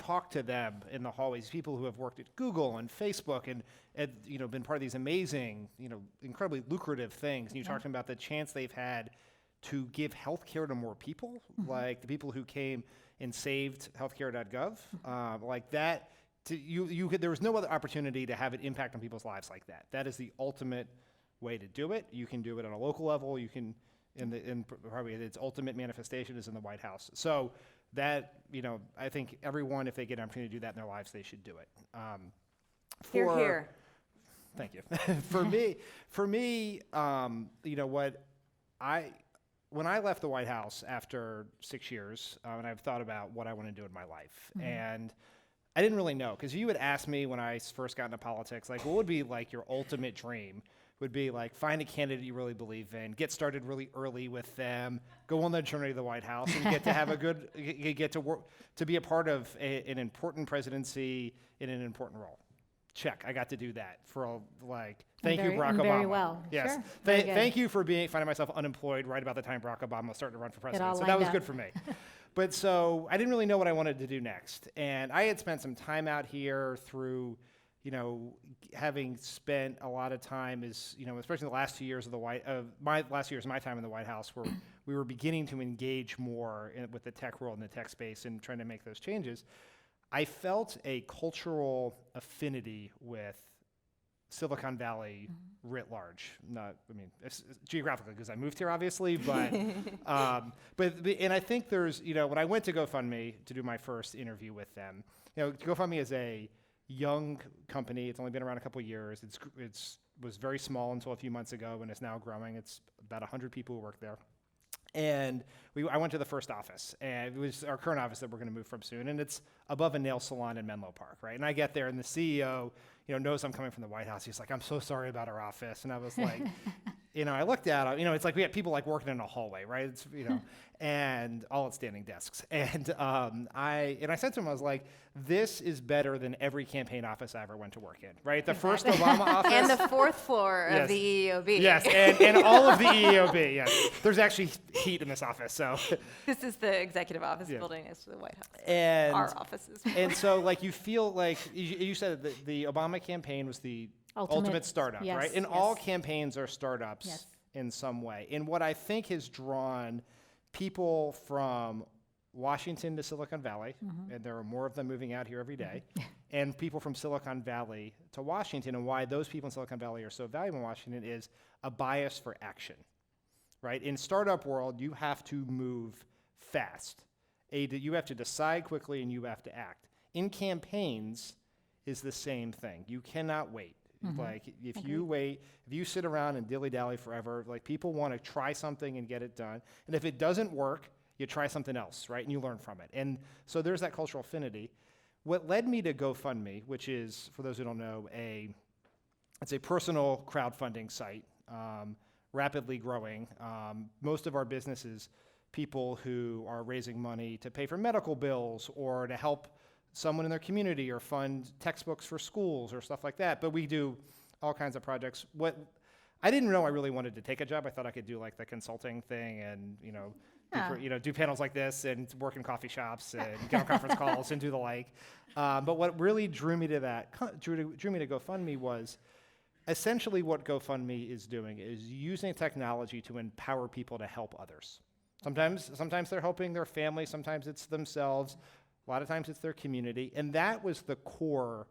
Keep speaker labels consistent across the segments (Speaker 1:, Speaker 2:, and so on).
Speaker 1: talk to them in the hallways, people who have worked at Google and Facebook and been part of these amazing, incredibly lucrative things. And you talked about the chance they've had to give healthcare to more people, like the people who came and saved healthcare.gov, like that. There was no other opportunity to have an impact on people's lives like that. That is the ultimate way to do it. You can do it on a local level. You can, probably its ultimate manifestation is in the White House. So that, I think everyone, if they get an opportunity to do that in their lives, they should do it.
Speaker 2: Hear, hear.
Speaker 1: Thank you. For me, when I left the White House after 6 years, and I've thought about what I want to do in my life, and I didn't really know, because you had asked me when I first got into politics, like, what would be like your ultimate dream? Would be like, find a candidate you really believe in, get started really early with them, go on the journey to the White House, and get to have get to work, to be a part of an important presidency in an important role. Check, I got to do that thank you, Barack Obama.
Speaker 3: Very well.
Speaker 1: Yes.
Speaker 3: Sure.
Speaker 1: Thank you for finding myself unemployed right about the time Barack Obama was starting to run for president. So that was good for me. But so I didn't really know what I wanted to do next. And I had spent some time out here through, having spent a lot of time especially the last 2 years of my time in the White House, where we were beginning to engage more with the tech world and the tech space and trying to make those changes. I felt a cultural affinity with Silicon Valley writ large. It's geographically, because I moved here, obviously, but and I think there's, when I went to GoFundMe to do my first interview with them, GoFundMe is a young company. It's only been around a couple of years. Was very small until a few months ago, and it's now growing. It's about 100 people who work there. And I went to the first office, and it was our current office that we're going to move from soon, and it's above a nail salon in Menlo Park, right? And I get there, and the CEO, knows I'm coming from the White House. He's like, "I'm so sorry about our office," and I was like, I looked at him, it's like we have people like working in a hallway, right? It's and all at standing desks, and I said to him, I was like, "This is better than every campaign office I ever went to work in," right? The first Obama office,
Speaker 2: and the fourth floor of the EEOB.
Speaker 1: Yes, and all of the EEOB. Yes, there's actually heat in this office, so.
Speaker 2: This is the executive office building next to the White House.
Speaker 1: And
Speaker 2: our offices.
Speaker 1: And so, you feel like you said that the Obama campaign was the ultimate startup,
Speaker 3: yes,
Speaker 1: right? And
Speaker 3: yes.
Speaker 1: all campaigns are startups in some way. And what I think has drawn people from Washington to Silicon Valley, and there are more of them moving out here every day, and people from Silicon Valley to Washington, and why those people in Silicon Valley are so valuable in Washington is a bias for action, right? In startup world, you have to move fast. You have to decide quickly, and you have to act. In campaigns is the same thing. You cannot wait. If you wait, if you sit around and dilly-dally forever, people want to try something and get it done. And if it doesn't work, you try something else, right? And you learn from it. And so there's that cultural affinity. What led me to GoFundMe, which is, for those who don't know, it's a personal crowdfunding site, rapidly growing. Most of our business is people who are raising money to pay for medical bills or to help someone in their community or fund textbooks for schools or stuff like that. But we do all kinds of projects. I didn't know I really wanted to take a job. I thought I could do the consulting thing and, do panels like this and work in coffee shops and get on conference calls and do the like. But what really drew me to GoFundMe was essentially what GoFundMe is doing is using technology to empower people to help others. Sometimes they're helping their family, sometimes it's themselves, a lot of times it's their community, and that was the core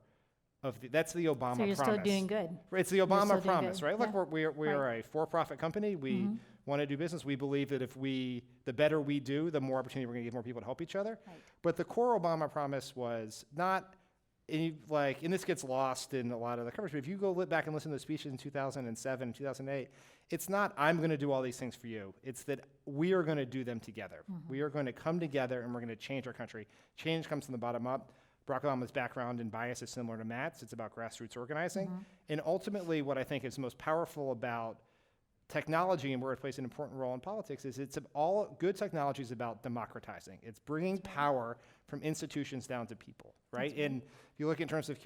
Speaker 1: of that's the Obama promise.
Speaker 3: So you're still doing good.
Speaker 1: It's the Obama promise, right?
Speaker 3: Yeah.
Speaker 1: Look, we are a for-profit company. We want to do business. We believe that the better we do, the more opportunity we're going to give more people to help each other.
Speaker 3: Right.
Speaker 1: But the core Obama promise was not, and this gets lost in a lot of the coverage, but if you go back and listen to the speeches in 2007, 2008, it's not, I'm going to do all these things for you. It's that we are going to do them together. We are going to come together and we're going to change our country. Change comes from the bottom up. Barack Obama's background and bias is similar to Matt's. It's about grassroots organizing. And ultimately, what I think is most powerful about technology and where it plays an important role in politics is all good technology is about democratizing. It's bringing power from institutions down to people, right? And if you look in terms of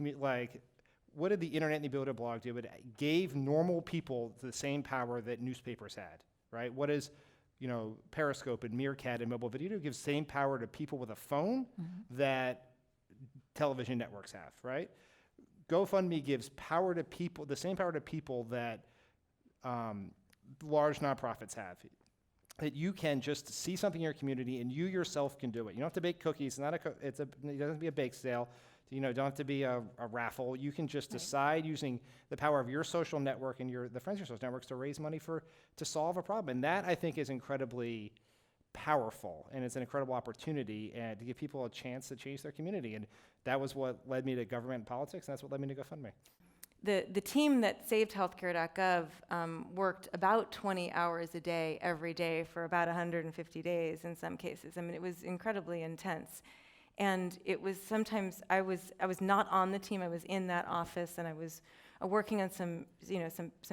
Speaker 1: what did the internet and the ability to blog do? It gave normal people the same power that newspapers had, right? What is, Periscope and Meerkat and mobile video gives same power to people with a phone that television networks have, right? GoFundMe gives power to people, the same power to people that large nonprofits have. That you can just see something in your community and you yourself can do it. You don't have to bake cookies. It doesn't have to be a bake sale. Don't have to be a raffle. You can just decide using the power of your social network and the friends of your social networks to raise money to solve a problem. And that, I think, is incredibly powerful, and it's an incredible opportunity to give people a chance to change their community. And that was what led me to government and politics, and that's what led me to GoFundMe.
Speaker 2: The team that saved healthcare.gov worked about 20 hours a day every day for about 150 days in some cases. I mean, it was incredibly intense. And it was sometimes, I was not on the team, I was in that office, and I was working on some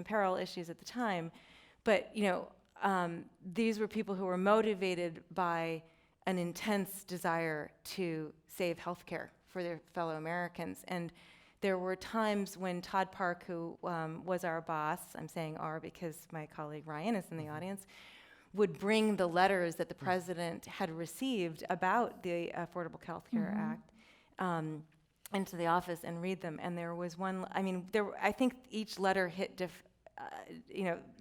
Speaker 2: parallel issues at the time. But, these were people who were motivated by an intense desire to save healthcare for their fellow Americans. And there were times when Todd Park, who was our boss, I'm saying our because my colleague Ryan is in the audience, would bring the letters that the president had received about the Affordable Health Care Act into the office and read them. And there was one, I think each letter hit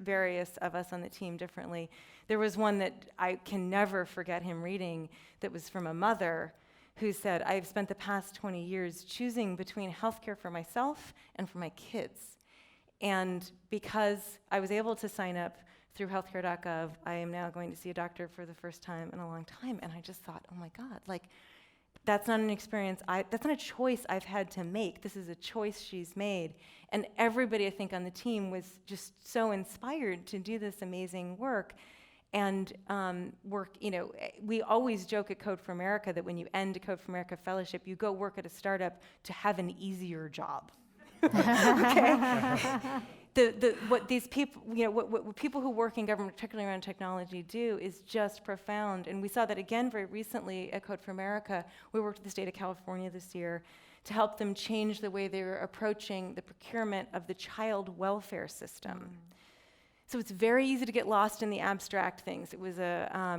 Speaker 2: various of us on the team differently. There was one that I can never forget him reading that was from a mother who said, I've spent the past 20 years choosing between healthcare for myself and for my kids. And because I was able to sign up through healthcare.gov, I am now going to see a doctor for the first time in a long time. And I just thought, oh my God, that's not an experience, that's not a choice I've had to make. This is a choice she's made. And everybody, I think, on the team was just so inspired to do this amazing work. And we always joke at Code for America that when you end a Code for America fellowship, you go work at a startup to have an easier job. What these people, what people who work in government, particularly around technology, do is just profound. And we saw that again very recently at Code for America. We worked with the state of California this year to help them change the way they were approaching the procurement of the child welfare system. So it's very easy to get lost in the abstract things. It was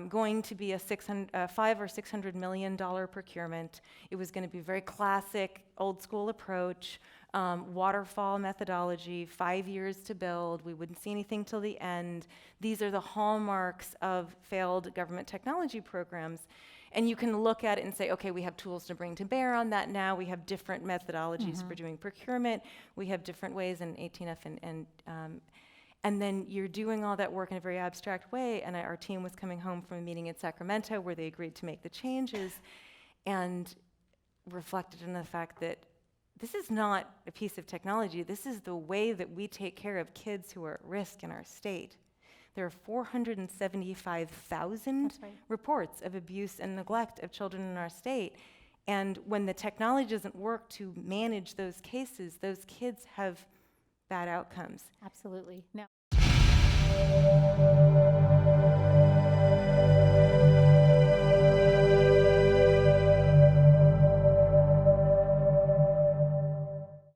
Speaker 2: going to be a $500 or $600 million procurement. It was going to be a very classic, old school approach. Waterfall methodology, 5 years to build. We wouldn't see anything till the end. These are the hallmarks of failed government technology programs. And you can look at it and say, okay, we have tools to bring to bear on that now. We have different methodologies for doing procurement. We have different ways in 18F and then you're doing all that work in a very abstract way. And our team was coming home from a meeting in Sacramento where they agreed to make the changes and reflected on the fact that this is not a piece of technology. This is the way that we take care of kids who are at risk in our state. There are 475,000 reports of abuse and neglect of children in our state. And when the technology doesn't work to manage those cases, those kids have bad outcomes.
Speaker 3: Absolutely. No.